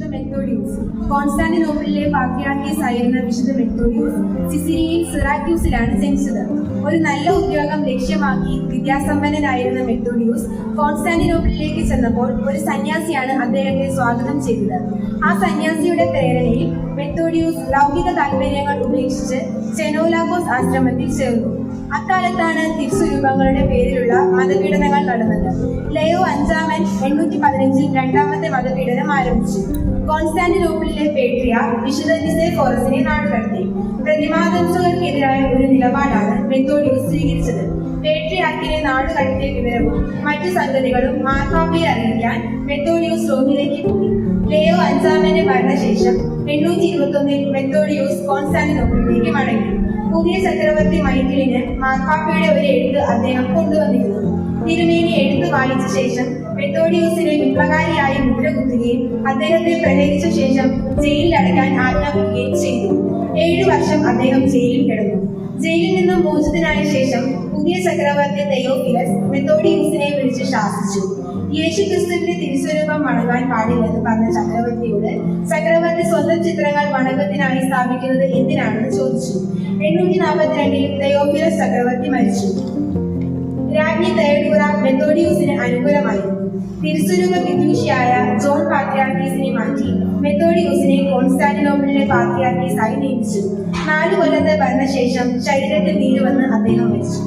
വിശുദ്ധ മെത്തോഡിയൂസ്. കോൺസ്റ്റാന്റിനോപ്പിളിലെ പാത്രിയാർക്കീസ് ആയിരുന്ന വിശുദ്ധ മെത്തോഡിയൂസ് സിസിലിയിൽ സിറാക്യൂസിലാണ് ജനിച്ചത്. ഒരു നല്ല ഉദ്യോഗം ലക്ഷ്യമാക്കി വിദ്യാസമ്പന്നനായിരുന്ന മെത്തോഡിയൂസ് കോൺസ്റ്റാന്റിനോപ്പിളിലേക്ക് ചെന്നപ്പോൾ ഒരു സന്യാസിയാണ് അദ്ദേഹത്തെ സ്വാഗതം ചെയ്തത്. ആ സന്യാസിയുടെ പ്രേരണയിൽ മെത്തോഡിയൂസ് ലൗകിക താല്പര്യങ്ങൾ ഉപേക്ഷിച്ച് ചെനോലാഗോസ് ആശ്രമത്തിൽ ചേർന്നു. അക്കാലത്താണ് തിരുസ്വരൂപങ്ങളുടെ പേരിലുള്ള മതപീഡനങ്ങൾ നടന്നത്. ലയോ അഞ്ചാമൻ 815 രണ്ടാമത്തെ മതപീഡനം ആരംഭിച്ചു. കോൺസ്റ്റാന്റിനോപ്പിളിലെ പേട്രിയാർക്ക് വിശുദ്ധ നിസേഫോറസിനെ നാടുകടത്തി. പ്രതിമാതംസുകൾക്കെതിരായ ഒരു നിലപാടാണ് മെത്തോഡിയൂസ് സ്വീകരിച്ചത്. പേട്രിയാർക്കിനെ നാടുകടത്തിയ വിവരവും മറ്റു സംഗതികളും മാർപ്പാപ്പയെ അറിയിക്കാൻ മെത്തോഡിയൂസ് റോമിലേക്ക് പോയി. ലയോ അഞ്ചാമന്റെ ഭരണശേഷം 821 മെത്തോഡിയൂസ് കോൺസ്റ്റാന്റിനോപ്പിളിലേക്ക് മടങ്ങി. പുതിയ ചക്രവർത്തി മൈക്കിളിന് മാർപ്പാപ്പയുടെ ഒരു എഴുത്ത് അദ്ദേഹം കൊണ്ടുവന്നിരുന്നു. തിരുമേനി എഴുത്ത് വായിച്ച ശേഷം മെത്തോഡിയൂസിനെ വിപ്ലവകാരിയായി മുദ്രകുത്തുകയും അദ്ദേഹത്തെ പ്രഹരിച്ച ശേഷം ജയിലിൽ അടയ്ക്കാൻ ആജ്ഞാപിക്കുകയും ചെയ്തു. 7 വർഷം അദ്ദേഹം ജയിലിൽ കിടന്നു. ജയിലിൽ നിന്നും മോചിതനായ ശേഷം പുതിയ ചക്രവർത്തി തെയോഫിലസ് മെത്തോഡിയൂസിനെ വിളിച്ച് ശാസിച്ചു. യേശുക്രിസ്തുവിന്റെ തിരുസ്വരൂപം വണങ്ങാൻ പാടില്ലെന്ന് പറഞ്ഞ ചക്രവർത്തിയോട് ചക്രവർത്തി സ്വന്തം ചിത്രങ്ങൾ വണക്കത്തിനായി സ്ഥാപിക്കുന്നത് എന്തിനാണെന്ന് ചോദിച്ചു. 842 തെയോഫിലസ് ചക്രവർത്തി മരിച്ചു. രാജ്ഞി തെയഡൂറ മെത്തോഡിയൂസിന് അനുകൂലമായിരുന്നു. തിരുസ്വരൂപ വിദ്വേഷിയായ ജോൺ പാത്രിയാർക്കീസിനെ മാറ്റി മെത്തോഡിയൂസിനെ കോൺസ്റ്റാന്റിനോപ്പിളിലെ പാത്രിയാർക്കീസായി നിയമിച്ചു. 4 കൊല്ലത്തെ ഭരണശേഷം ശരീരത്തിൽ നീര് വന്ന് അദ്ദേഹം മരിച്ചു.